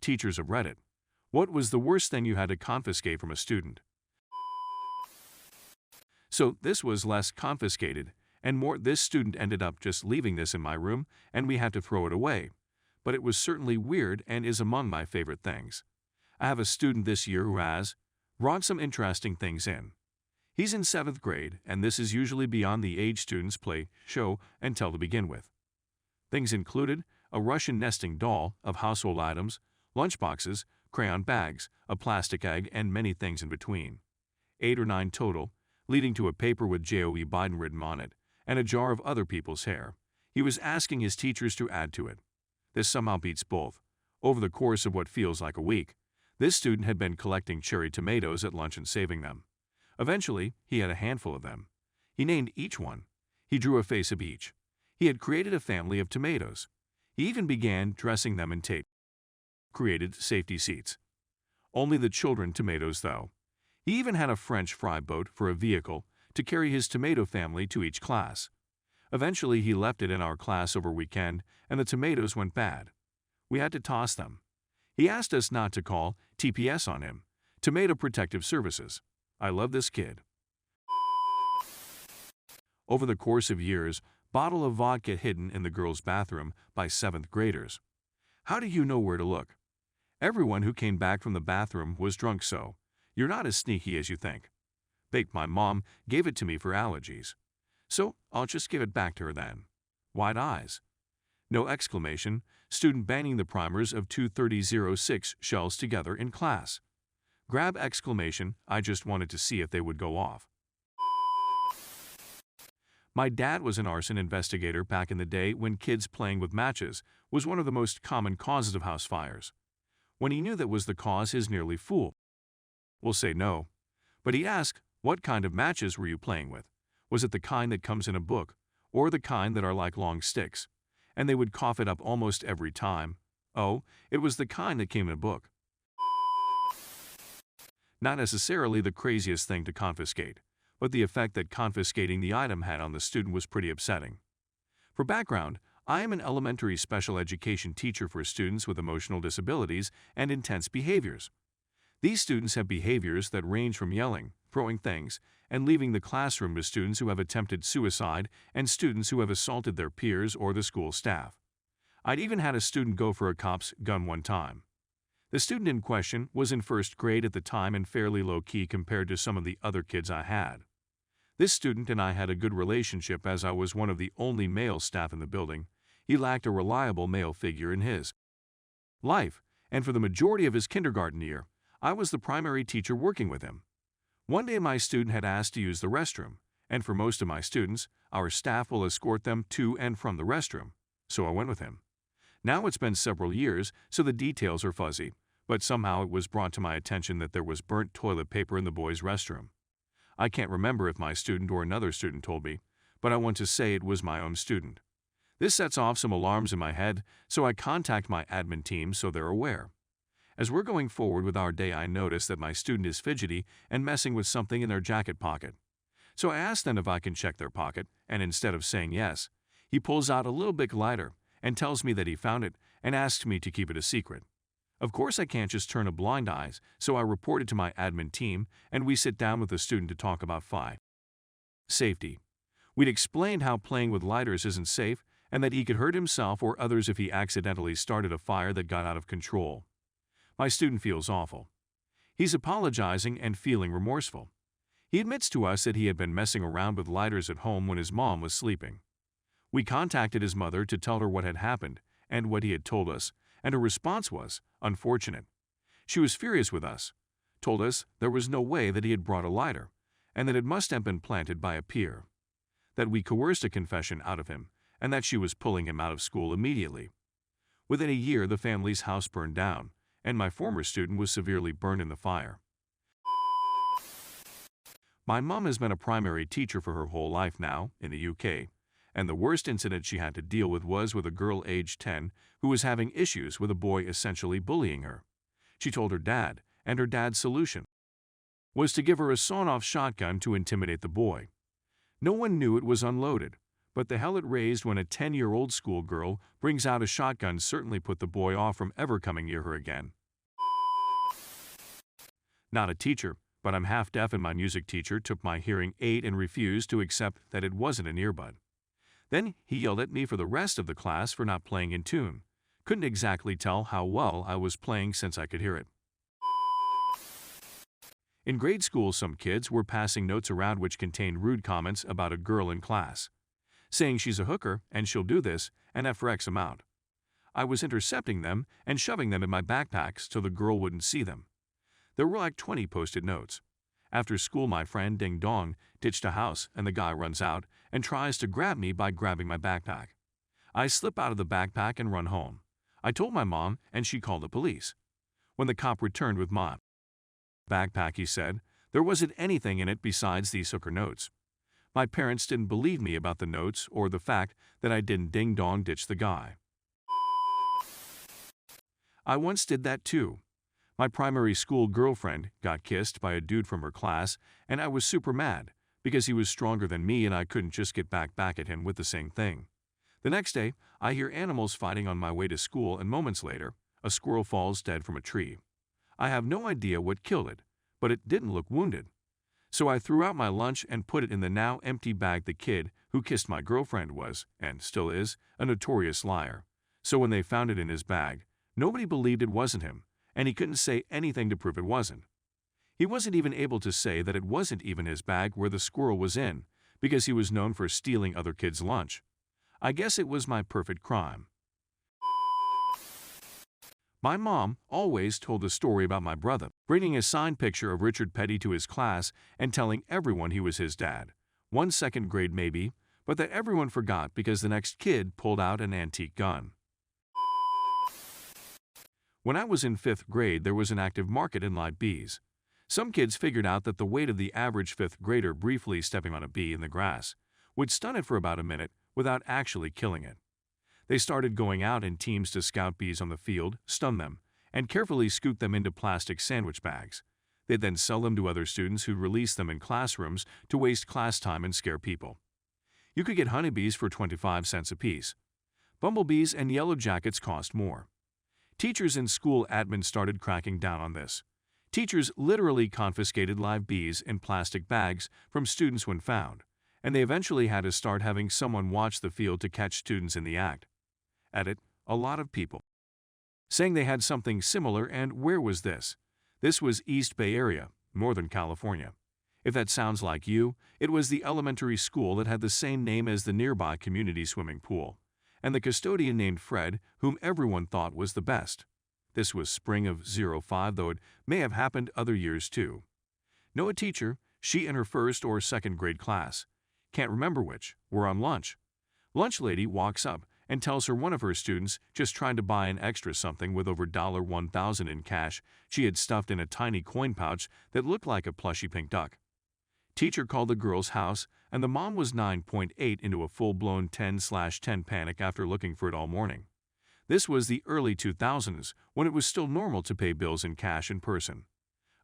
teachers of Reddit. What was the worst thing you had to confiscate from a student? So this was less confiscated, and more this student ended up just leaving this in my room, and we had to throw it away. But it was certainly weird and is among my favorite things. I have a student this year who has brought some interesting things in. He's in 7th grade, and this is usually beyond the age students play, show, and tell to begin with. Things included a Russian nesting doll of household items, lunchboxes, crayon bags, a plastic egg, and many things in between. 8 or 9 total, leading to a paper with Joe Biden written on it, and a jar of other people's hair. He was asking his teachers to add to it. This somehow beats both. Over the course of what feels like a week, this student had been collecting cherry tomatoes at lunch and saving them. Eventually, he had a handful of them. He named each one. He drew a face of each. He had created a family of tomatoes. He even began dressing them in tape. Created safety seats. Only the children tomatoes, though. He even had a French fry boat for a vehicle to carry his tomato family to each class. Eventually, he left it in our class over weekend, and the tomatoes went bad. We had to toss them. He asked us not to call TPS on him, Tomato Protective Services. I love this kid. Over the course of years, bottle of vodka hidden in the girls' bathroom by 7th graders. How do you know where to look? Everyone who came back from the bathroom was drunk, so you're not as sneaky as you think. Baked my mom gave it to me for allergies. So I'll just give it back to her then. Wide eyes. No exclamation, student banging the primers of 23006 shells together in class. Grab exclamation, I just wanted to see if they would go off. My dad was an arson investigator back in the day when kids playing with matches was one of the most common causes of house fires. When he knew that was the cause, his nearly fool will say no. But he asked, what kind of matches were you playing with? Was it the kind that comes in a book, or the kind that are like long sticks? And they would cough it up almost every time. Oh, it was the kind that came in a book. Not necessarily the craziest thing to confiscate, but the effect that confiscating the item had on the student was pretty upsetting. For background, I am an elementary special education teacher for students with emotional disabilities and intense behaviors. These students have behaviors that range from yelling, throwing things, and leaving the classroom to students who have attempted suicide and students who have assaulted their peers or the school staff. I'd even had a student go for a cop's gun one time. The student in question was in 1st grade at the time and fairly low-key compared to some of the other kids I had. This student and I had a good relationship as I was one of the only male staff in the building. He lacked a reliable male figure in his life, and for the majority of his kindergarten year, I was the primary teacher working with him. One day my student had asked to use the restroom, and for most of my students, our staff will escort them to and from the restroom, so I went with him. Now it's been several years, so the details are fuzzy, but somehow it was brought to my attention that there was burnt toilet paper in the boys' restroom. I can't remember if my student or another student told me, but I want to say it was my own student. This sets off some alarms in my head, so I contact my admin team so they're aware. As we're going forward with our day, I notice that my student is fidgety and messing with something in their jacket pocket. So I ask them if I can check their pocket, and instead of saying yes, he pulls out a little big lighter and tells me that he found it and asks me to keep it a secret. Of course I can't just turn a blind eye, so I report it to my admin team and we sit down with the student to talk about safety. We'd explained how playing with lighters isn't safe and that he could hurt himself or others if he accidentally started a fire that got out of control. My student feels awful. He's apologizing and feeling remorseful. He admits to us that he had been messing around with lighters at home when his mom was sleeping. We contacted his mother to tell her what had happened and what he had told us, and her response was unfortunate. She was furious with us, told us there was no way that he had brought a lighter, and that it must have been planted by a peer, that we coerced a confession out of him, and that she was pulling him out of school immediately. Within a year, the family's house burned down, and my former student was severely burned in the fire. My mom has been a primary teacher for her whole life now in the UK, and the worst incident she had to deal with was with a girl aged 10 who was having issues with a boy essentially bullying her. She told her dad, and her dad's solution was to give her a sawn-off shotgun to intimidate the boy. No one knew it was unloaded, but the hell it raised when a 10-year-old schoolgirl brings out a shotgun certainly put the boy off from ever coming near her again. Not a teacher, but I'm half deaf and my music teacher took my hearing aid and refused to accept that it wasn't an earbud. Then he yelled at me for the rest of the class for not playing in tune. Couldn't exactly tell how well I was playing since I could hear it. In grade school, some kids were passing notes around which contained rude comments about a girl in class, saying she's a hooker and she'll do this and F for X amount. I was intercepting them and shoving them in my backpacks so the girl wouldn't see them. There were like 20 posted notes. After school, my friend Ding Dong ditched a house and the guy runs out and tries to grab me by grabbing my backpack. I slip out of the backpack and run home. I told my mom and she called the police. When the cop returned with my backpack, he said there wasn't anything in it besides these hooker notes. My parents didn't believe me about the notes or the fact that I didn't Ding Dong ditch the guy. I once did that too. My primary school girlfriend got kissed by a dude from her class, and I was super mad because he was stronger than me and I couldn't just get back at him with the same thing. The next day, I hear animals fighting on my way to school, and moments later, a squirrel falls dead from a tree. I have no idea what killed it, but it didn't look wounded. So I threw out my lunch and put it in the now empty bag. The kid who kissed my girlfriend was, and still is, a notorious liar. So when they found it in his bag, nobody believed it wasn't him, and he couldn't say anything to prove it wasn't. He wasn't even able to say that it wasn't even his bag where the squirrel was in, because he was known for stealing other kids' lunch. I guess it was my perfect crime. My mom always told a story about my brother bringing a signed picture of Richard Petty to his class and telling everyone he was his dad. 2nd grade maybe, but that everyone forgot because the next kid pulled out an antique gun. When I was in 5th grade, there was an active market in live bees. Some kids figured out that the weight of the average 5th grader briefly stepping on a bee in the grass would stun it for about a minute without actually killing it. They started going out in teams to scout bees on the field, stun them, and carefully scoot them into plastic sandwich bags. They'd then sell them to other students who released them in classrooms to waste class time and scare people. You could get honeybees for 25 cents apiece. Bumblebees and yellow jackets cost more. Teachers and school admins started cracking down on this. Teachers literally confiscated live bees in plastic bags from students when found, and they eventually had to start having someone watch the field to catch students in the act. At it, a lot of people saying they had something similar, and where was this? This was East Bay Area, Northern California. If that sounds like you, it was the elementary school that had the same name as the nearby community swimming pool, and the custodian named Fred, whom everyone thought was the best. This was spring of '05, though it may have happened other years too. Know a teacher, she and her 1st or 2nd grade class, can't remember which, were on lunch. Lunch lady walks up and tells her one of her students just trying to buy an extra something with over $1,000 in cash she had stuffed in a tiny coin pouch that looked like a plushy pink duck. Teacher called the girl's house, and the mom was 9.8 into a full-blown 10/10 panic after looking for it all morning. This was the early 2000s, when it was still normal to pay bills in cash in person.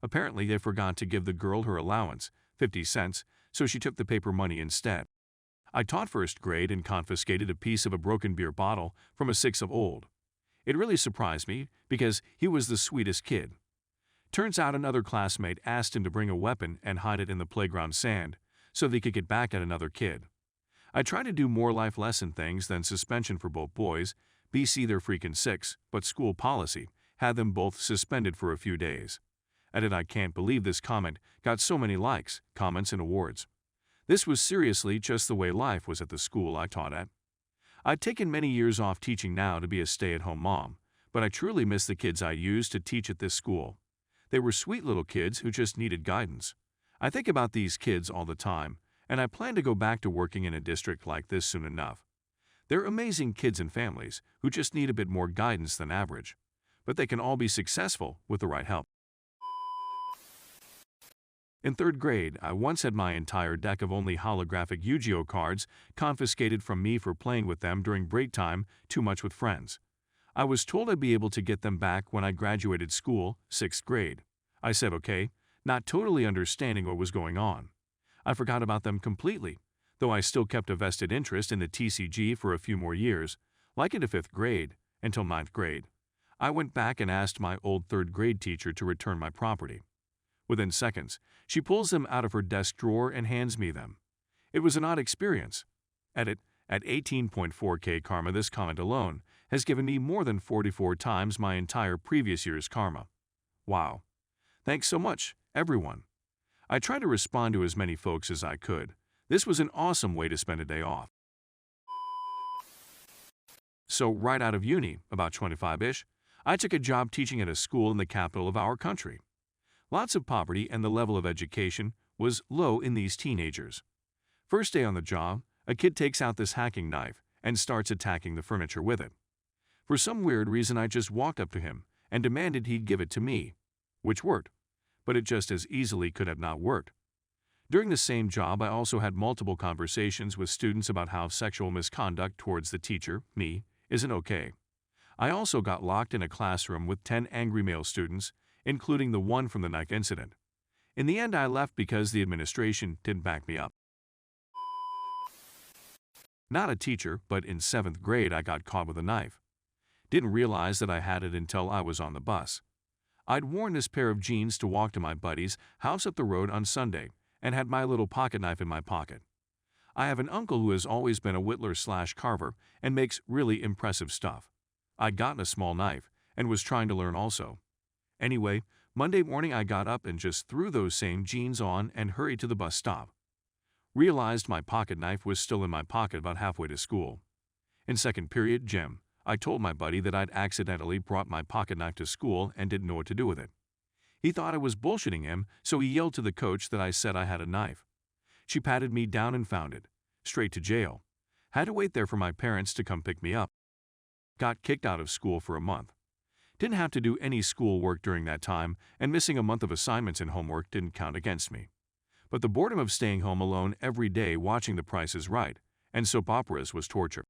Apparently, they forgot to give the girl her allowance, 50 cents, so she took the paper money instead. I taught 1st grade and confiscated a piece of a broken beer bottle from a 6 of old. It really surprised me because he was the sweetest kid. Turns out another classmate asked him to bring a weapon and hide it in the playground sand so they could get back at another kid. I tried to do more life lesson things than suspension for both boys. BC they're freaking 6, but school policy had them both suspended for a few days. At it, I can't believe this comment got so many likes, comments, and awards. This was seriously just the way life was at the school I taught at. I'd taken many years off teaching now to be a stay-at-home mom, but I truly miss the kids I used to teach at this school. They were sweet little kids who just needed guidance. I think about these kids all the time, and I plan to go back to working in a district like this soon enough. They're amazing kids and families who just need a bit more guidance than average, but they can all be successful with the right help. In 3rd grade, I once had my entire deck of only holographic Yu-Gi-Oh cards confiscated from me for playing with them during break time too much with friends. I was told I'd be able to get them back when I graduated school, 6th grade. I said okay, not totally understanding what was going on. I forgot about them completely, though I still kept a vested interest in the TCG for a few more years, like into 5th grade, until 9th grade. I went back and asked my old 3rd grade teacher to return my property. Within seconds, she pulls them out of her desk drawer and hands me them. It was an odd experience. Edit, at 18.4K karma, this comment alone has given me more than 44 times my entire previous year's karma. Wow. Thanks so much, everyone. I tried to respond to as many folks as I could. This was an awesome way to spend a day off. So right out of uni, about 25-ish, I took a job teaching at a school in the capital of our country. Lots of poverty, and the level of education was low in these teenagers. First day on the job, a kid takes out this hacking knife and starts attacking the furniture with it. For some weird reason, I just walked up to him and demanded he'd give it to me, which worked, but it just as easily could have not worked. During the same job, I also had multiple conversations with students about how sexual misconduct towards the teacher, me, isn't okay. I also got locked in a classroom with 10 angry male students, including the one from the knife incident. In the end, I left because the administration didn't back me up. Not a teacher, but in 7th grade I got caught with a knife. Didn't realize that I had it until I was on the bus. I'd worn this pair of jeans to walk to my buddy's house up the road on Sunday and had my little pocket knife in my pocket. I have an uncle who has always been a whittler/carver and makes really impressive stuff. I'd gotten a small knife and was trying to learn also. Anyway, Monday morning I got up and just threw those same jeans on and hurried to the bus stop. Realized my pocket knife was still in my pocket about halfway to school. In second period gym, I told my buddy that I'd accidentally brought my pocket knife to school and didn't know what to do with it. He thought I was bullshitting him, so he yelled to the coach that I said I had a knife. She patted me down and found it. Straight to jail. Had to wait there for my parents to come pick me up. Got kicked out of school for a month. Didn't have to do any school work during that time, and missing a month of assignments and homework didn't count against me. But the boredom of staying home alone every day watching The Price is Right and soap operas was torture.